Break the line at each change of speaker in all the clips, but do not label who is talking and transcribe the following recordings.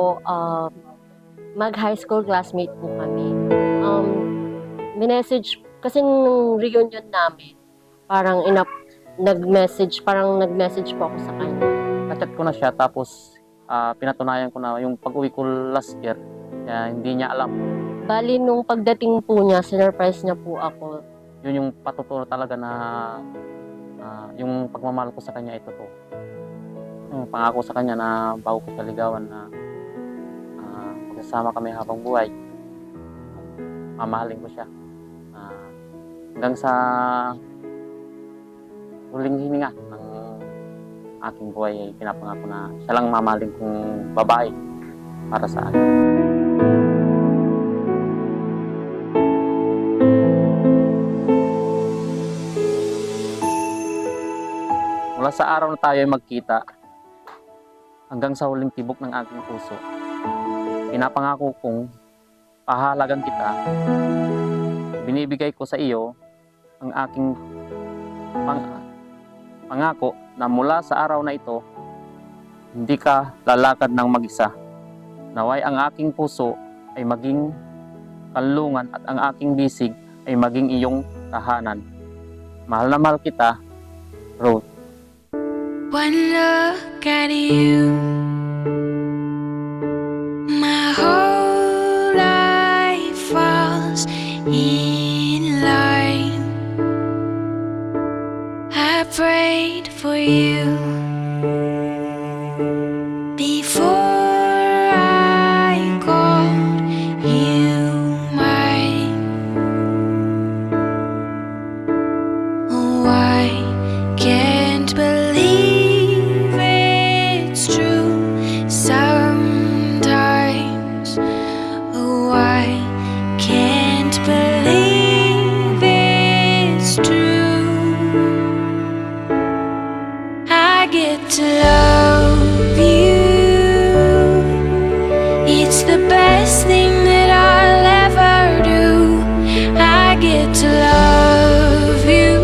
po, mag-high school classmate po kami. Minessage, kasi nung reunion namin, parang nag-message po ako sa kanya.
Kachat ko na siya, tapos pinatunayan ko na yung pag-uwi ko last year, kaya hindi niya alam.
Bali, nung pagdating po niya, sinurprise niya po ako.
Yun yung patuturo talaga na yung pagmamahal ko sa kanya ito to. Yung pangako sa kanya na bago ko siya ligawan na magsasama kami habang buhay. Mamahalin ko siya. Hanggang sa huling hininga ng aking buhay ay pinapangako na siya lang mamahalin kong babae para sa akin. Mula sa araw na tayo ay magkita hanggang sa huling tibok ng aking puso, pinapangako kong pahalagan kita. Binibigay ko sa iyo ang aking pangako na mula sa araw na ito, hindi ka lalakad ng mag-isa. Naway ang aking puso ay maging kanlungan at ang aking bisig ay maging iyong tahanan. Mahal na mahal kita, Ruth.
One look at you, my whole life falls in line. I prayed for you before I called you mine. Oh, I can't believe it's true sometimes. Oh, I can't believe it's true. I get to love you. It's the best thing that I'll ever do. I get to love you.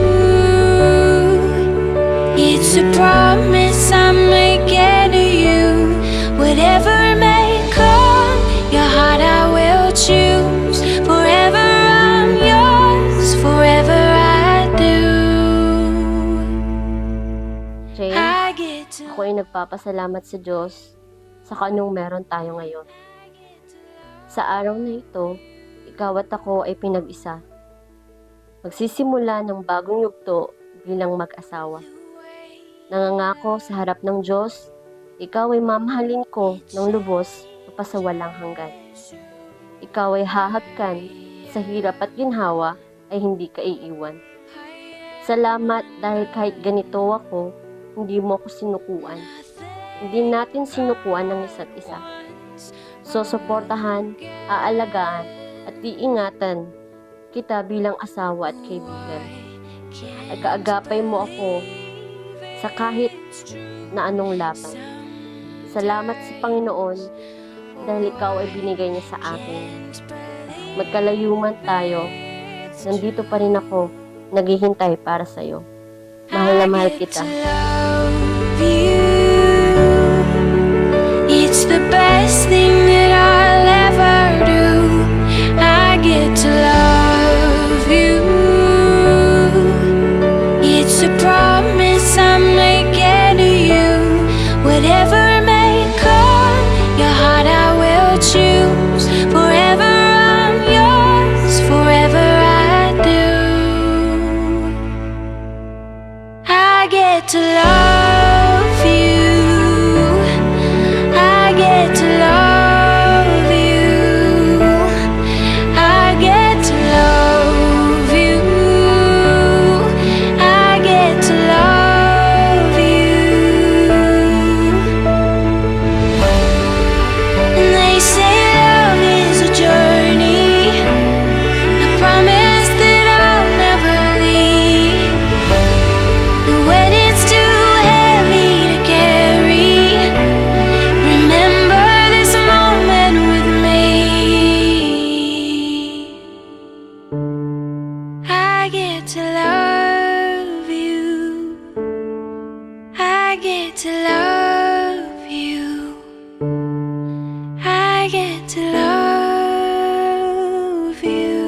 It's a promise I'm making to you. Whatever may come, your heart I will choose. Forever I'm yours, forever I do.
Jane,
I get to
ako ay nagpapasalamat sa Diyos sa kanong meron tayo ngayon. Sa araw na ito, ikaw at ako ay pinag-isa. Magsisimula ng bagong yugto bilang mag-asawa. Nangangako sa harap ng Diyos, ikaw ay mamahalin ko ng lubos pasawalang hanggan. Ikaw ay hahagkan sa hirap at ginhawa ay hindi ka iiwan. Salamat dahil kahit ganito ako, hindi mo ako sinukuan. Hindi natin sinukuan ng isa't isa. Susuportahan, aalagaan, at iingatan kita bilang asawa at kaibigan. Ay kaagapay mo ako sa kahit na anong laban. Salamat sa Panginoon dahil ikaw ay binigay niya sa akin. Magkalayuman tayo, nandito pa rin ako, naghihintay para sa'yo. Mahal na mahal kita.
love you. It's the best thing that I'll ever do. I get to love you. It's a promise I'm making to you. Whatever may come, your heart I will choose. Forever I'm yours, forever I do. I get to love you. I get to love to love you.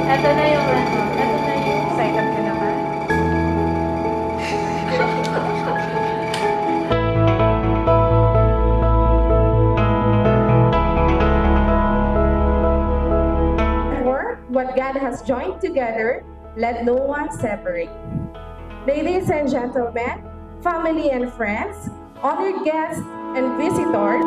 Ito na yung excited ka naman.
For what God has joined together, let no one separate. Ladies and gentlemen, family and friends, honored guests and visitors,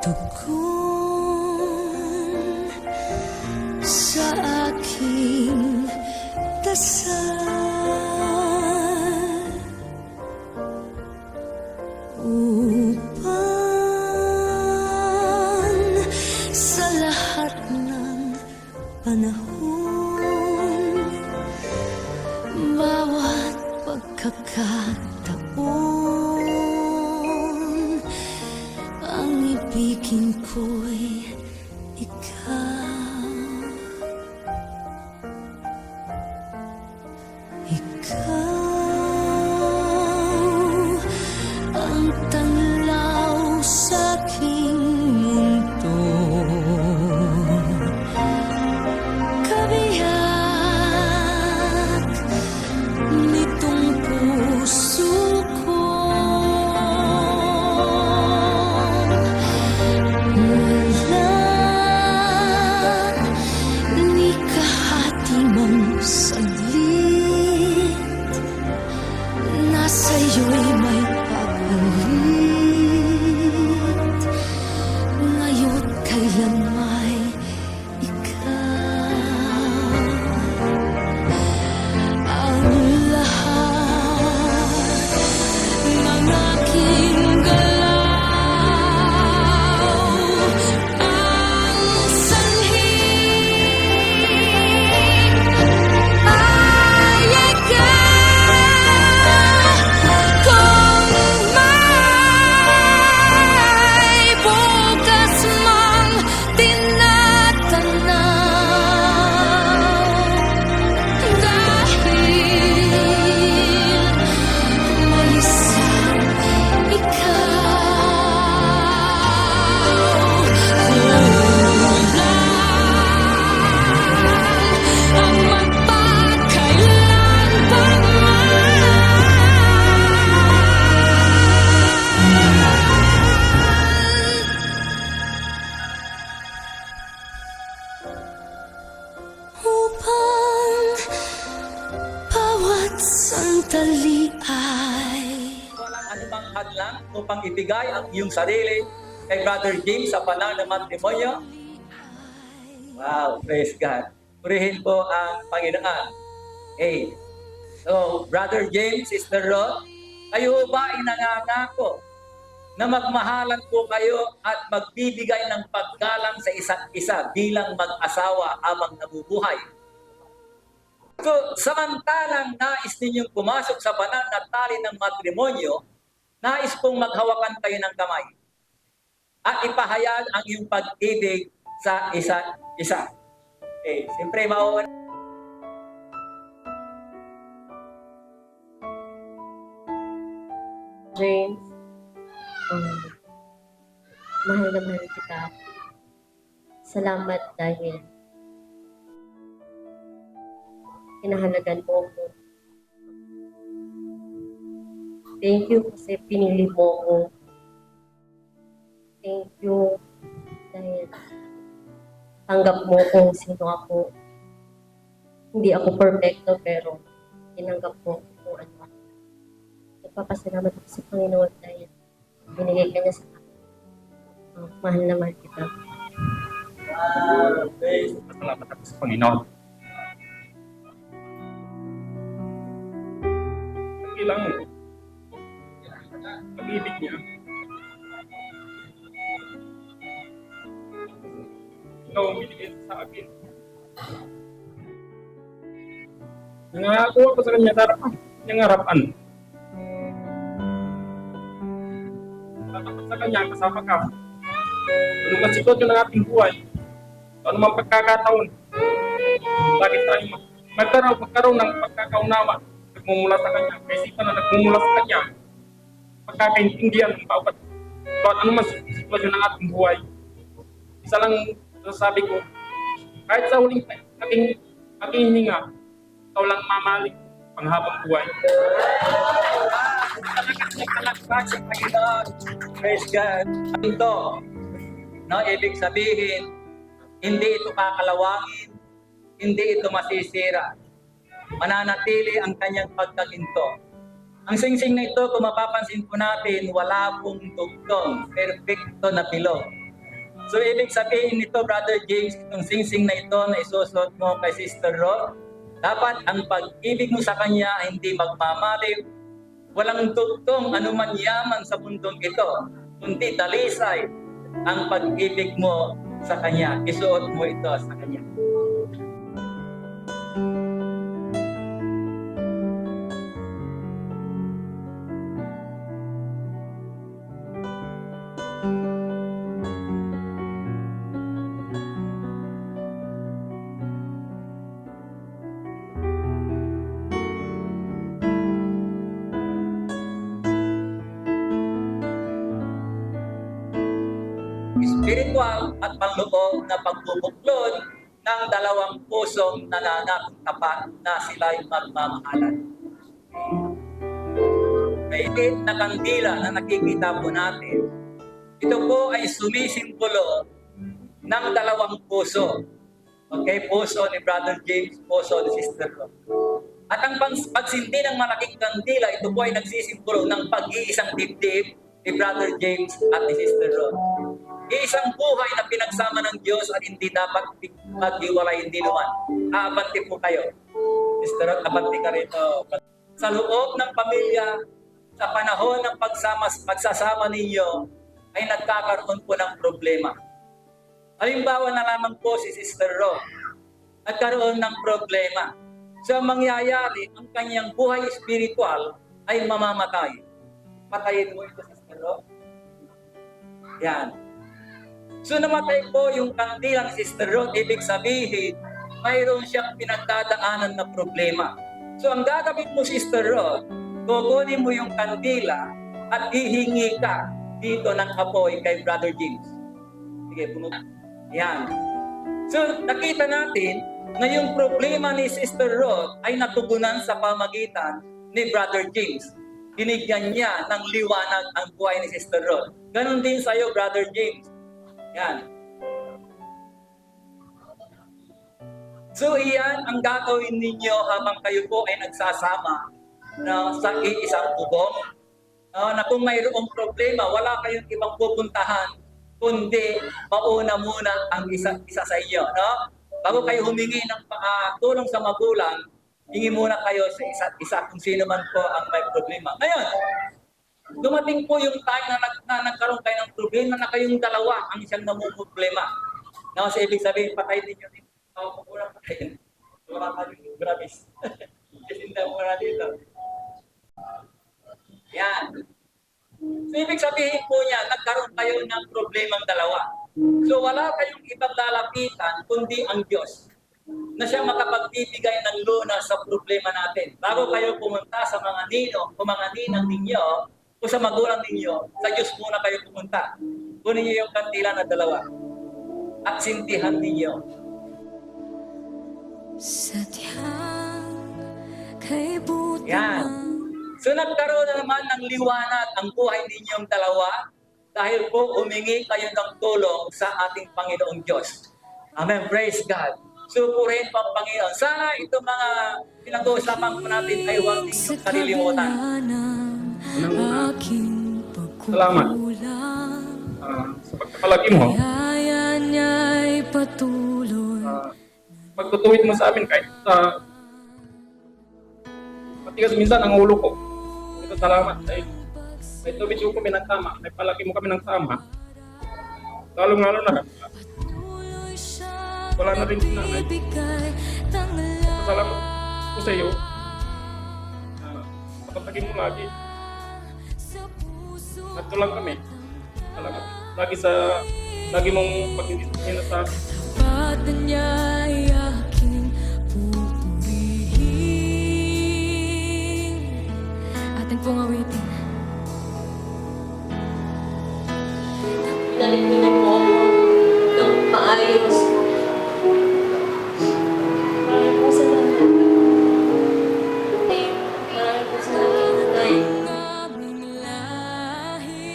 tugon sa aking dasal upang sa lahat ng panahon, bawat pagkakataon, ang ibigin ko'y ikaw. Ikaw ang tanglaw sa aking mundo, kabiyak nitong puso ko. Wala ni kahati mang saglit, nasa iyo'y may pagpalit, ngayon kailan may ikaw. Ang lahat ng aking galaw, ang sanhi ay ikaw. Kung may bukas mang tinatanaw, dahil may isang ikaw. Kulang ang magpakailan pa upang bawat sandali ay
Walang anumang hadlang upang ibigay ang iyong sarili kay Brother James sa panahon ng matrimonyo. Wow, praise God. Purihin po ang Panginoon. Okay. So, Brother James is the Lord. Kayo ba ay nangangako na magmahalan po kayo at magbibigay ng paggalang sa isa't isa bilang mag-asawa habang nabubuhay? So, samantalang nais ninyong pumasok sa pananatili ng matrimonyo, nais pong maghawakan kayo ng kamay at ipahayag ang iyong pag-ibig sa isa't isa. Okay, siyempre mauuna.
James, mahal na mahal kita. Salamat dahil kinahalagan mo ko. Thank you kasi pinili mo ko. Thank you dahil tanggap mo kung sino ako. Hindi ako perfecto pero tinanggap mo kung ano ako. Nagpapasalamat ako sa Panginoon dahil binigay ka niya sa akin. Mahal na mahal kita.
Salamat ako sa Panginoon. Kailangan mo. Pag-ibig niya. Ikaw ang binigay sa akin. Nangako ako sa kanya niyang harapan. Tatapat sa kanya, kasama ka. Anong ang sitwasyon ng ating buhay? Ano mang pagkakataon? Bakit tayo magkaroon ng pagkakaunawa? Nagmumula sa kanya. Kaisipan na nagmumula sa kanya. Pagkakaintindihan ng bawat ano man sitwasyon ng ating buhay. Isa lang sabi ko, kahit sa huling aking hininga, ikaw lang mamaling panghabang buhay.
Praise God. Ito, no, ibig sabihin, hindi ito kakalawangin, hindi ito masisira. Mananatili ang kanyang pagkaginto. Ang singsing na ito, kung mapapansin po natin, wala pong tugtong, perfecto na bilog. So, ibig sabihin nito, Brother James, itong singsing na ito na isusuot mo kay Sister Ro, dapat ang pag-ibig mo sa kanya ay hindi magmamalim, walang tugtong anuman yaman sa mundong ito, kundi dalisay ang pag-ibig mo sa kanya. Isuot mo ito sa kanya. Spiritual at panloob na pagbubuklod ng dalawang pusong nananakot tapat na sila'y magmamahalan. Mainit na kandila na nakikita po natin, ito po ay sumisimbolo ng dalawang puso. Okay, puso ni Brother James, puso ni Sister Ro. At ang pagsindi ng malaking kandila, ito po ay nagsisimbolo ng pag-iisang dibdib ni Brother James at ni Sister Ro. Isang buhay na pinagsama ng Diyos at hindi dapat maghiwalay hindi naman. Abanti po kayo. Sister Ro, abanti ka rito. Sa loob ng pamilya, sa panahon ng pagsasama ninyo, ay nagkakaroon po ng problema. Halimbawa na lamang po si Sister Ro, nagkaroon ng problema. So mangyayari, ang kanyang buhay spiritual ay mamamatay. Patayin mo ito, Sister Ro. Yan. So namatay po yung kandila ni Sister Ro, ibig sabihin, mayroon siyang pinagdadaanan na problema. So ang gagawin mo, Sister Ro, kukunin mo yung kandila at hihingi ka dito ng apoy kay Brother James. Sige, pumunta. Yan. So nakita natin na yung problema ni Sister Ro ay natugunan sa pamagitan ni Brother James. Binigyan niya ng liwanag ang buhay ni Sister Ro. Ganon din sa iyo, Brother James. Yan. So iyan ang gagawin ninyo habang kayo po ay nagsasama sa iisang bubong. Na kung mayroong problema, wala kayong ibang pupuntahan, kundi mauna muna ang isa sa inyo. No? Bago kayo humingi ng tulong sa magulang, hingi muna kayo sa isa't isa kung sino man po ang may problema. Ngayon, dumating po yung time na nagkaroon kayo ng problema na kayong dalawa ang isang namumroblema. Na sa ibig sabihin, patay din yun. Muna patayin. Wala kayong grabis. Hindi muna dito. Yan. So, ibig sabihin po niya, nagkaroon kayo ng problemang dalawa. So, wala kayong ibang lalapitan kundi ang Diyos na siya makapagbibigay ng lunas sa problema natin. Bago kayo pumunta sa mga ninong o mga ninang ninyo o sa magulang ninyo, sa Diyos muna kayo pumunta. Kunin niyo yung kandila na dalawa at sintihan ninyo. Yan. So nagkaroon na naman ng liwanag ang buhay ninyong dalawa dahil po humingi kayo ng tulong sa ating Panginoong Diyos. Amen. Praise God. So purihin po ang Panginoon. Sana itong mga pinag-uusapan po natin ay huwag ninyong kalilimutan.
Salamat. Sa pagkakalaki mo, pagtutuwid mo sa amin kahit matigas minsan ang ulo ko. Ito salamat dahil may tubig ko kami ng tama, may palaki mo kami ng tama. Lalong-lalo na wala na rin si nanay. Salamat ko sa iyo. Kapatagin mo lagi. Nato lang kami. Salamat. Lagi mong pag-iisip sa akin.
Ba't na niya'y aking pupurihin? Atin pong awitin.
Pinalik niyo po ako ng maayos. Maraming po salamat. Maraming po salamat, Nay.
Aming lahi,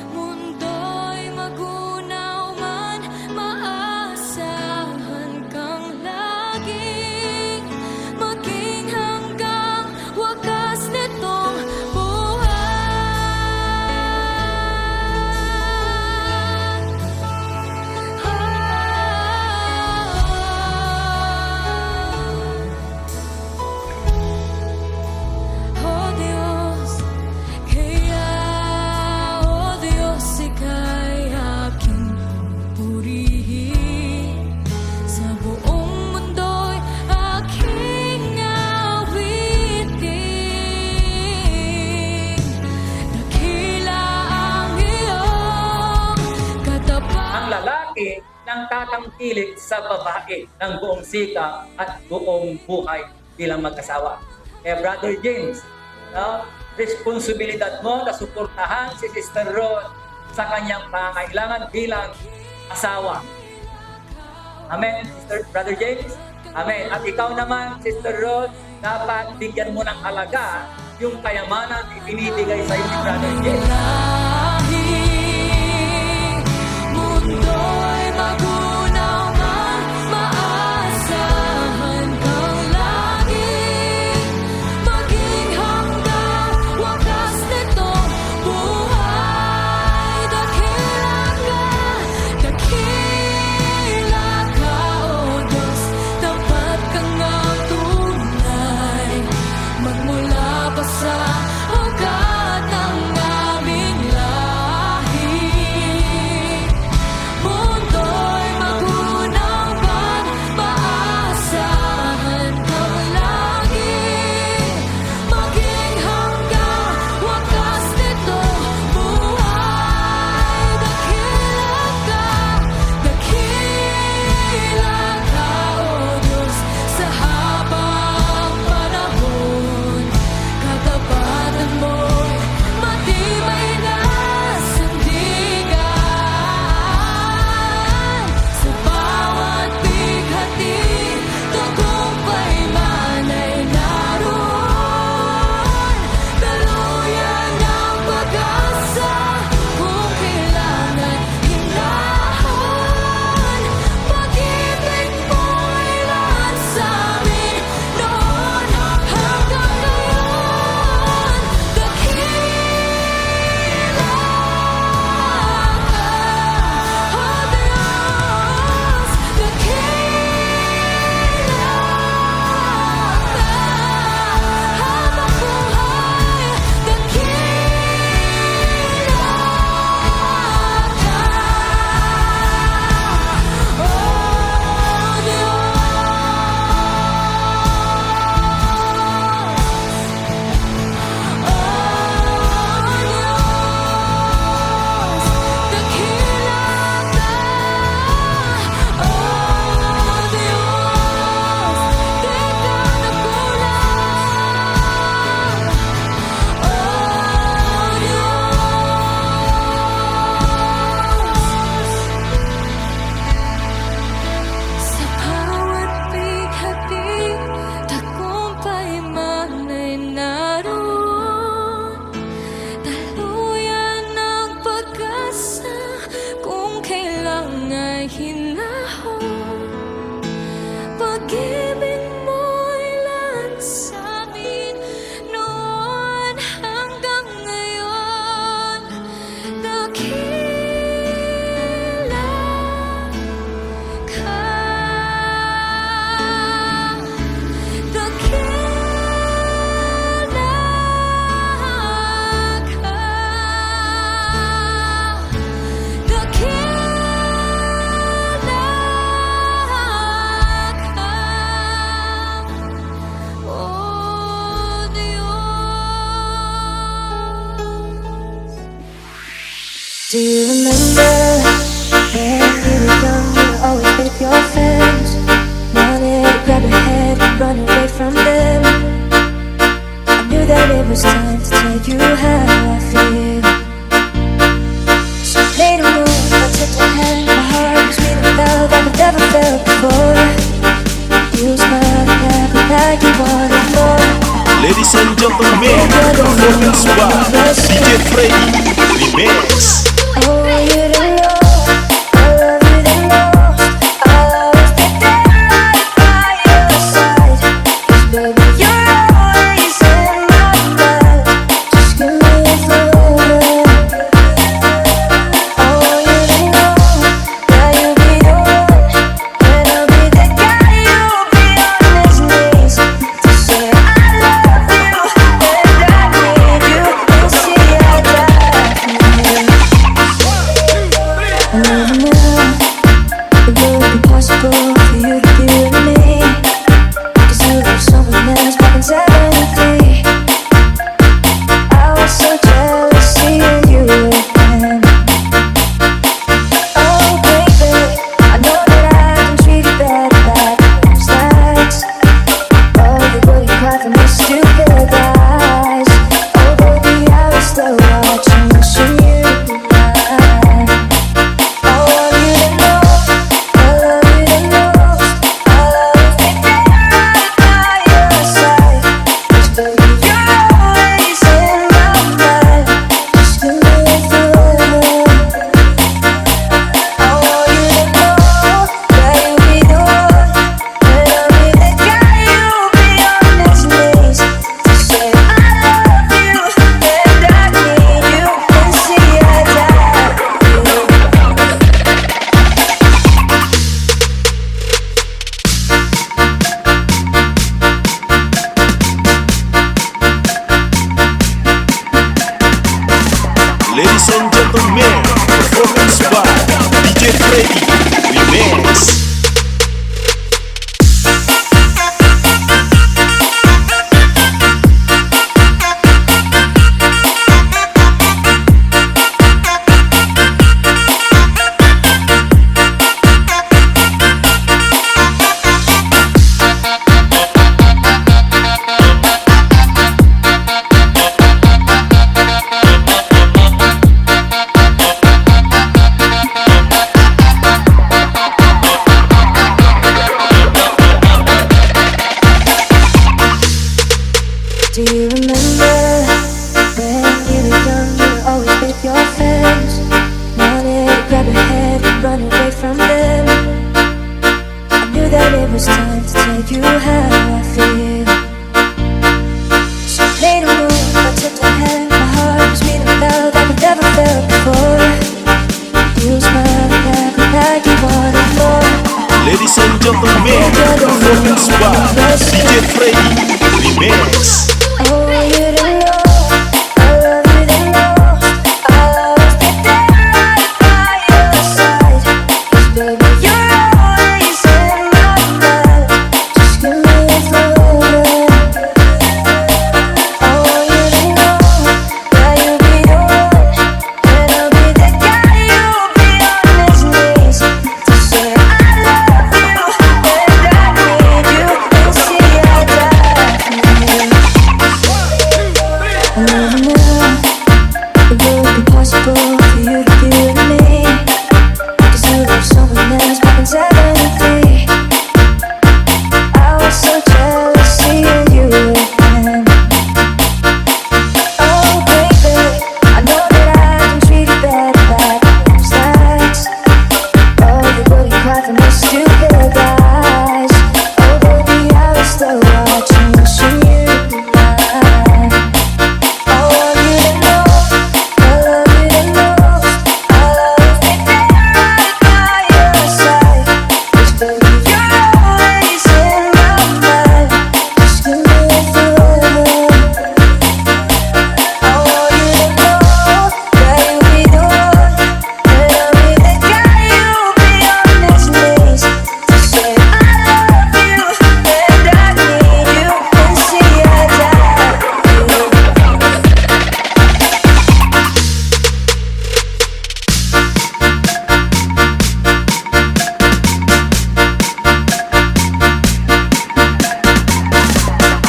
mundo'y magunaw man, maasahan kang laging maging hanggang wakas nitong buhay.
matatangkilik sa babae ng buong sikap at buong buhay bilang mag-asawa. Kaya Brother James, responsibilidad mo na suportahan si Sister Rod sa kanyang pangangailangan bilang asawa. Amen, Brother James? Amen. At ikaw naman, Sister Rod, dapat bigyan mo ng halaga yung kayamanan na ibinibigay sa iyo ni Brother James.
Mundo'y magunaw man, maasahan kang lagi maging hanggang wakas nitong buhay. Dakila ka, O Diyos, tapat ka nga tunay, magmula pa sa ugat ng aming lahi. Mundo'y magunaw man, maasahan kang lagi maging hanggang wakas nitong buhay. Dakila ka, O Diyos, sa habang panahon. Katapatan mo'y matibay na sandigan. Sa bawat bighati, tagumpay man ay naroon. Daluyan ng pag-asa kung kailangan hinahon. Pag-ibig mo'y lahat sa amin noon hanggang ngayon. Dakila ka, O Diyos, dakila ka, habang buhay, dakila ka, O sa bawat bighati, tagumpay man ay naroon. Daluyan ng pag-asa kung kailang ay hinahon. Pag-ibig mo'y lahat sa amin noon hanggang ngayon. Dakila ka, dakila ka, dakila ka, O Diyos.
Do you remember when we were young, you were always with your friends? Wanted to grab your hand and run away from them. I knew that it was time to tell you how I feel. So I played along, I took your hand, my heart was beating loud like I've never felt before. You smiled and acted like you wanted more.
Ladies and gentlemen, performance by DJ Freddy Remix.
Oh, you don't know, I love you the most. I'll always be there right by your side. 'Cause baby, you're always in my mind. Just give me a moment. Oh, you don't know, now you'll be the one. And I'll be the guy you'll be on his knees to say I love you and I need you and see I die for you.
Ladies and gentlemen, performance by DJ Freddy Remix.
Do you remember when you were young, you were always with your friends? Wanted to grab your head and run away from them. I knew that it was time to tell you how I feel. So I made a move, I took my hand, my heart was beating loud like I've never felt before. You smiled at me like you wanted more.
Ladies and gentlemen, performance by DJ Freddy Remix.
Oh, you didn't know, I love you the most. I'll always be there right by your side. 'Cause baby, you're always in my mind. Just give me a photo. Oh, you didn't know that you'll be the one, and I'll be the guy you'll be on his knees to say I love you and I need you and see I die for you. And even now, it wouldn't be possible for you to be with me, 'cause you love someone else back in 73. I was so jealous seeing you with him. Oh baby, I know that I can treat you better like those nights. Oh, you wouldn't cry for me stupid guys. Oh baby, I was still watching, wishing you mine. Oh, you didn't know, I love you the most. I'll always be there right by your side. 'Cause baby, you're always in my mind. Just give me a forever. Oh, you didn't know that you'll be the one, and I'll be the guy you'll be on his knees to say I love you and I need you and see I die for you.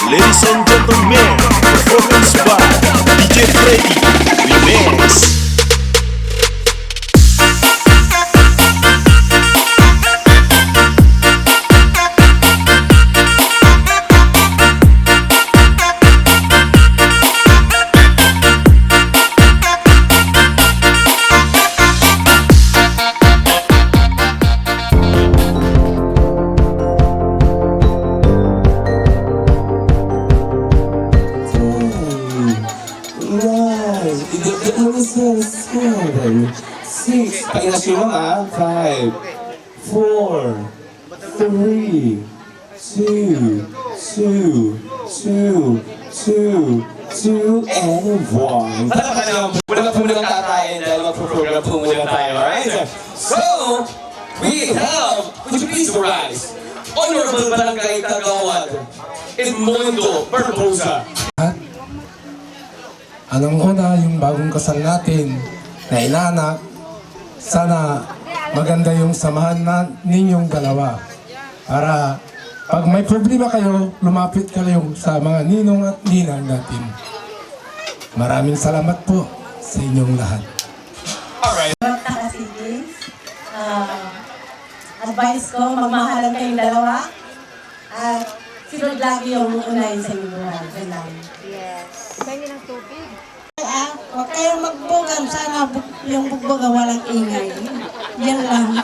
Ladies and gentlemen, performance by DJ Freddy Remix.
Six. Pakinas yung mga 5, 4, 3, 2, 2, and 1. Palapaka naman po. Wala po muna ng tatayin dahil magpo-program po muna tayo. Alright? So, we have, would you please rise? Honorable Barangay Kagawad, Edmundo Barbosa.
Anong una yung bagong kasal natin na inanak, sana maganda yung samahan ninyong dalawa. Para pag may problema kayo, lumapit kayo sa mga ninong at ninang natin. Maraming salamat po sa inyong lahat.
Advice ko, magmahalan kayong dalawa. At sunod lagi yung unahin sa inyong buhay. Yan lang.
Yes. Pengi ng tubig.
Huwag kayong magbugan. Sana yung bugboga walang ingay. Yan lang.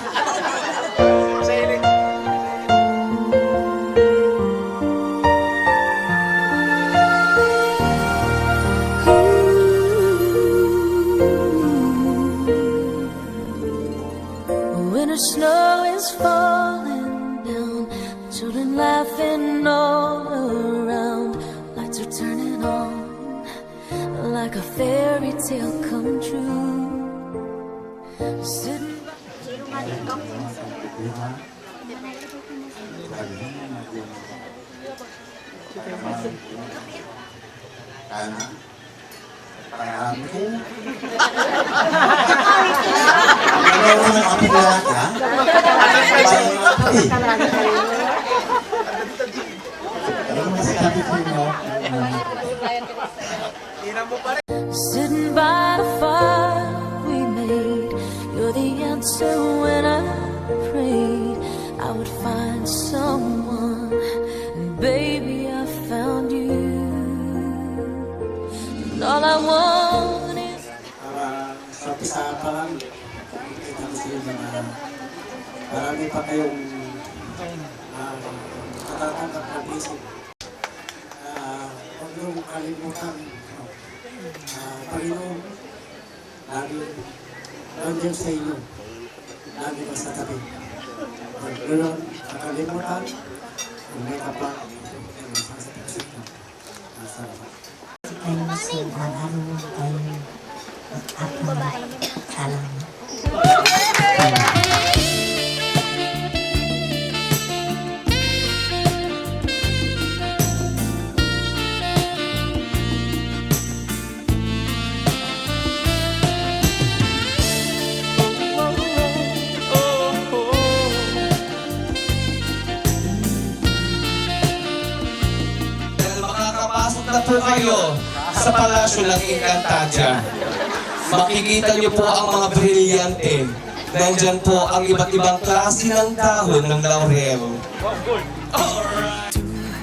Winter snow is falling down, children laughing all around, lights are turning on, like a fairy tale come true. Sitting Sitting by the fire we made, you're the answer when I prayed I would find someone, and baby I found you. And all I want is
Sa umpisa pa lang, kita ko sa iyo na marami pa kayong matatanggap na basic. Huwag niyong kalimutan, Panginoon, lagi nandiyan sa inyo, lagi ka sa tabi. Huwag niyong kakalimutan, kung may kapag, ay masasapit mo. Masarap.
Dahil makakapasok na po kayo sa palasyo ng Encantadia. Makikita niyo po ang mga brilyante. Nandyan po ang iba't ibang klase ng dahon ng laurel.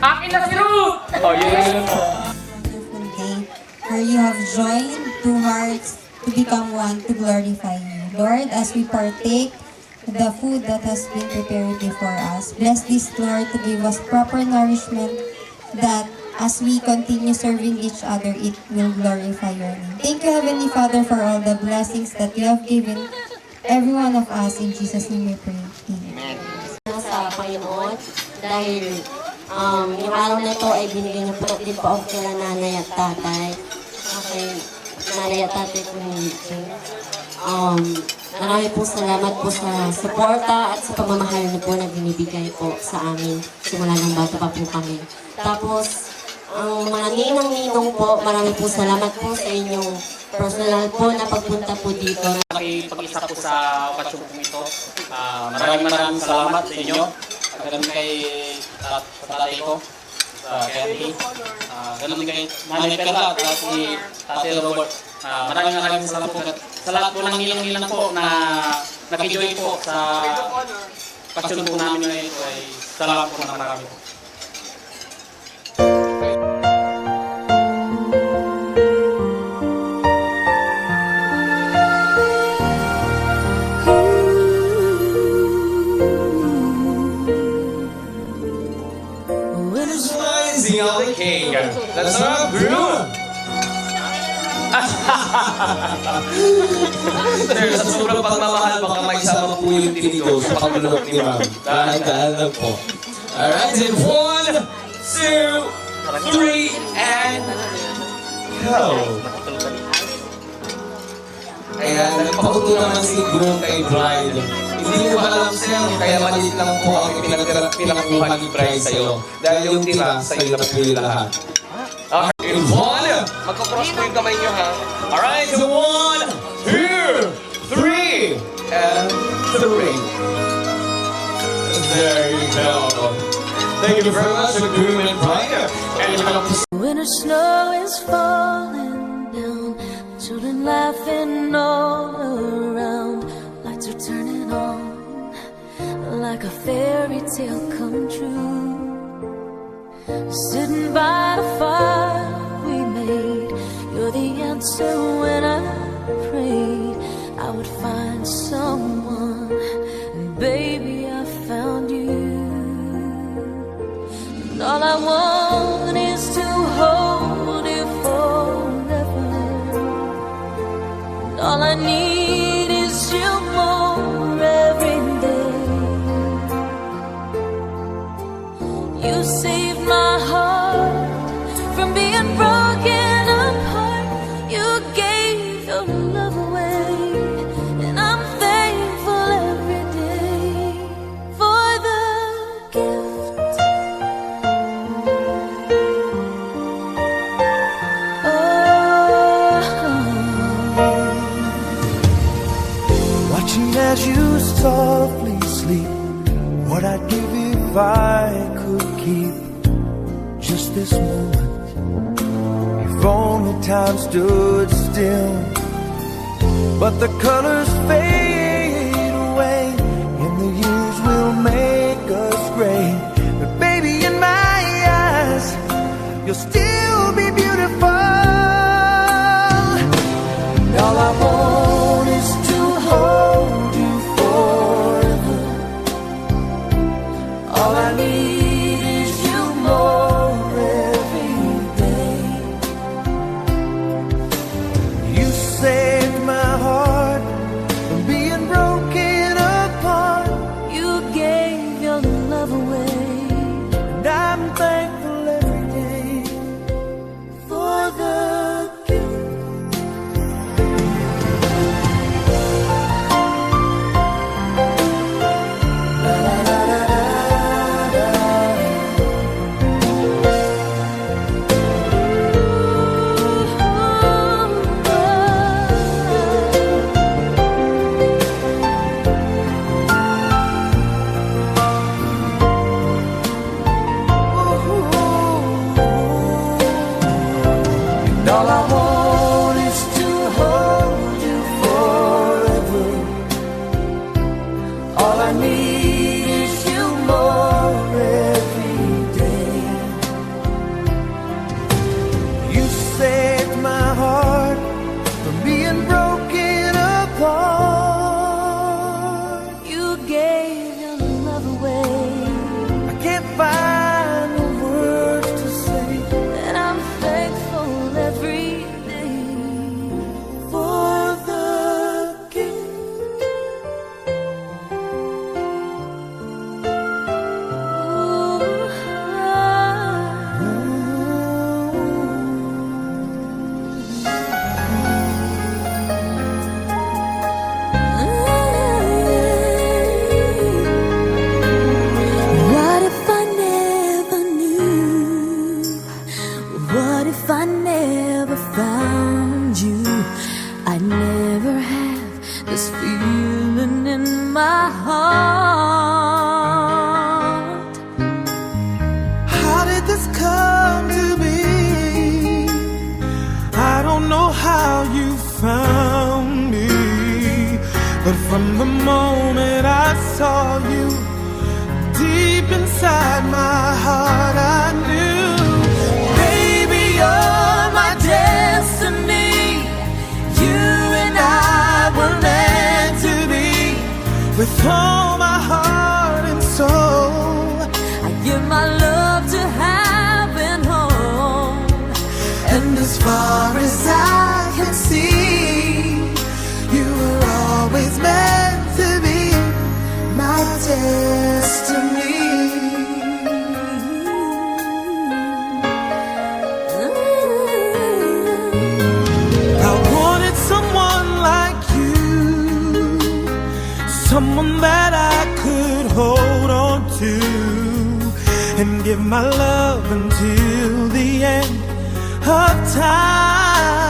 Akin na si Ruth! Oh, yun.
Wonderful day where you have joined two hearts to become one to glorify you. Lord, as we partake the food that has been prepared before us, bless this, Lord, to give us proper nourishment that as we continue serving each other, it will glorify your name. Thank you, Heavenly Father, for all the blessings that you have given every one of us. In Jesus' name we pray. Amen.
Sa Panginoon dahil yung araw na ito ay binigyan niyo po din po ako kila nanay at tatay. Okay, nanay at tatay po ni marami po salamat po sa suporta at sa pamamahal na po na binibigay po sa amin simula ng bata pa po kami. Tapos, ang mga ninong-ninong po, marami po salamat po sa inyong personal po na pagpunta po dito.
Nakipag-isa po sa okasyon po ito. Maraming salamat sa inyo. Ganun kay tatay ko, sa Kenny. Ganun kay Nanay Perla at si Tatay Robert. Maraming salamat po. Sa lahat po ng nilang po na nakijoin po sa okasyon po namin na ito ay salamat po na marami po.
Rising of the King. Let's have Bruno. Sir, sa sobrang pagmamahal, baka may isama po yung tinito sa paglulok ni Ma'am. Dahan-dahan lang po. Alright, in 1, 2, 3, and go. Kaya nagpauto naman si Groom kay Bride. Hindi ko ba alam sir, kaya maliit lang po ang pinakakuha ni Bride sa'yo. Dahil yung tira, sa'yo na po yung lahat. Okay, in 1, magkakross po yung kamay nyo ha. Alright, so 1, 2, 3, and 3. There you go. Thank you very much for Groom and Bride.
winter snow is falling down, children laughing all around, lights are turning on like a fairy tale come true. Sitting by the fire we made, you're the answer when I prayed I would find someone, and baby I found you. And all I want is to hold you forever, and all I need is you more every day. You saved my heart from being broken apart. You gave your love away, and I'm thankful
as you softly sleep. What I'd give if I could keep just this moment. If only time stood still, but the colors fade away and the years will make us gray. But baby, in my eyes, you'll still be beautiful. And all I want is to hold you forever. All I need is you more every day. You saved my heart from being broken apart.
You gave your love away,
and I'm thankful every day for the gift. And all I want is to hold you forever. All I need is you more every day. You saved my heart from being broken apart.
you gave your love away,
I can't find the words to say
and I'm thankful every day.
for the gift.
What if I never knew? What if I never found you? I'd never have this feeling in my heart.
How did this come to be? I don't know how you found me, but from the moment I saw you, deep inside my heart I knew, baby, you're my destiny. You and I were meant to be. With all my heart and soul,
I give my love to heaven home.
and as far as I can see, you were always meant to be my destiny. I wanted someone like you, someone that I could hold on to and give my love until the end of time.